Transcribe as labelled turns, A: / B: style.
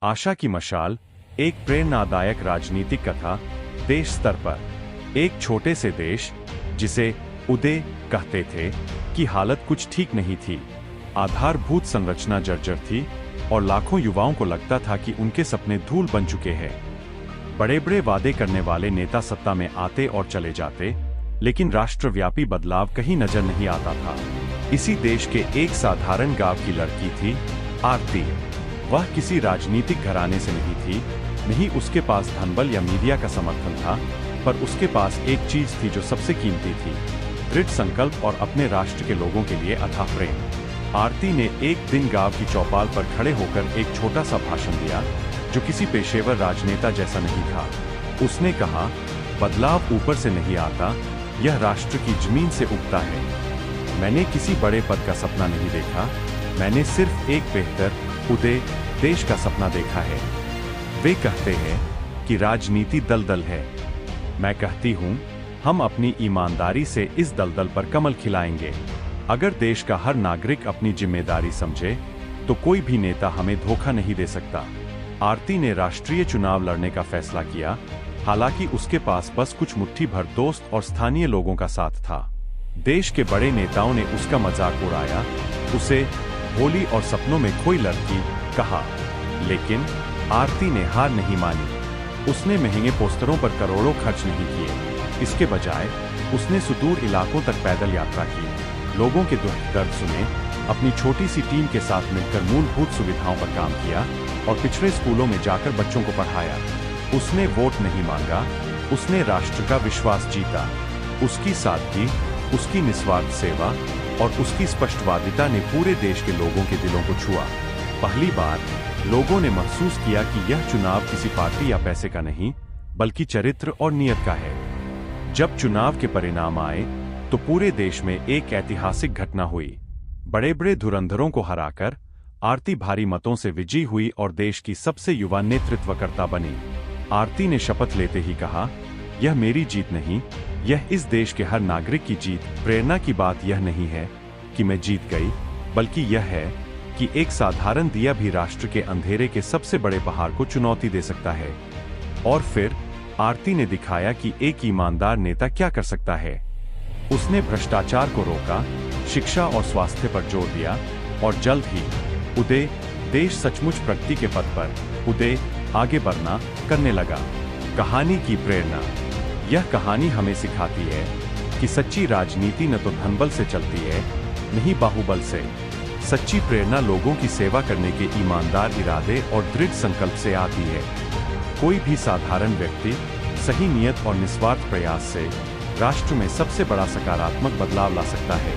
A: आशा की मशाल, एक प्रेरणादायक राजनीतिक कथा। देश स्तर पर एक छोटे से देश, जिसे उदय कहते थे, की हालत कुछ ठीक नहीं थी। आधारभूत संरचना जर्जर थी और लाखों युवाओं को लगता था कि उनके सपने धूल बन चुके हैं। बड़े बड़े वादे करने वाले नेता सत्ता में आते और चले जाते, लेकिन राष्ट्रव्यापी बदलाव कहीं नजर नहीं आता था। इसी देश के एक साधारण गांव की लड़की थी आरती। वह किसी राजनीतिक घराने से नहीं थी, नहीं उसके पास धनबल या मीडिया का समर्थन था, पर उसके पास एक चीज थी जो सबसे कीमती थी, दृढ़ संकल्प और अपने राष्ट्र के लोगों के लिए अथाह प्रेम। आरती ने एक दिन गांव की चौपाल पर खड़े होकर एक छोटा सा भाषण दिया, जो किसी पेशेवर राजनेता जैसा नहीं था। उसने कहा, बदलाव ऊपर से नहीं आता, यह राष्ट्र की जमीन से उगता है। मैंने किसी बड़े पद का सपना नहीं देखा, मैंने सिर्फ एक बेहतर उदय देश का सपना देखा है। वे कहते हैं कि राजनीति दलदल है। मैं कहती हूं, हम अपनी ईमानदारी से इस दलदल पर कमल खिलाएंगे। अगर देश का हर नागरिक अपनी जिम्मेदारी समझे, तो कोई भी नेता हमें धोखा नहीं दे सकता। आरती ने राष्ट्रीय चुनाव लड़ने का फैसला किया, हालांकि उसके पास बस कुछ मुट्ठी भर दोस्त और स्थानीय लोगों का साथ था। देश के बड़े नेताओं ने उसका मजाक उड़ाया, उसे भोली और सपनों में खोई लड़की कहा। लेकिन आरती ने हार नहीं मानी। उसने महंगे पोस्टरों पर करोड़ों खर्च नहीं किए। इसके बजाय उसने सुदूर इलाकों तक पैदल यात्रा की, लोगों के दुख दर्द सुने, अपनी छोटी सी टीम के साथ मिलकर मूलभूत सुविधाओं पर काम किया और पिछड़े स्कूलों में जाकर बच्चों को पढ़ाया। उसने वोट नहीं मांगा, उसने राष्ट्र का विश्वास जीता। उसकी सादगी, उसकी निस्वार्थ सेवा और उसकी स्पष्टवादिता ने पूरे देश के लोगों के दिलों को छुआ। पहली बार लोगों ने महसूस किया कि यह चुनाव किसी पार्टी या पैसे का नहीं, बल्कि चरित्र और नियत का है। जब चुनाव के परिणाम आए, तो पूरे देश में एक ऐतिहासिक घटना हुई। बड़े बड़े धुरंधरों को हराकर आरती भारी मतों से विजयी हुई और देश की सबसे युवा नेतृत्वकर्ता बनी। आरती ने शपथ लेते ही कहा, यह मेरी जीत नहीं, यह इस देश के हर नागरिक की जीत। प्रेरणा की बात यह नहीं है कि मैं जीत गई, बल्कि यह है कि एक साधारण दिया भी राष्ट्र के अंधेरे के सबसे बड़े पहाड़ को चुनौती दे सकता है। और फिर आरती ने दिखाया कि एक ईमानदार नेता क्या कर सकता है। उसने भ्रष्टाचार को रोका, शिक्षा और स्वास्थ्य पर जोर दिया, और जल्द ही उदय देश सचमुच प्रगति के पथ पर उदय आगे बढ़ना करने लगा। कहानी की प्रेरणा। यह कहानी हमें सिखाती है कि सच्ची राजनीति न तो धनबल से चलती है, नहीं बाहुबल से। सच्ची प्रेरणा लोगों की सेवा करने के ईमानदार इरादे और दृढ़ संकल्प से आती है। कोई भी साधारण व्यक्ति सही नियत और निस्वार्थ प्रयास से राष्ट्र में सबसे बड़ा सकारात्मक बदलाव ला सकता है।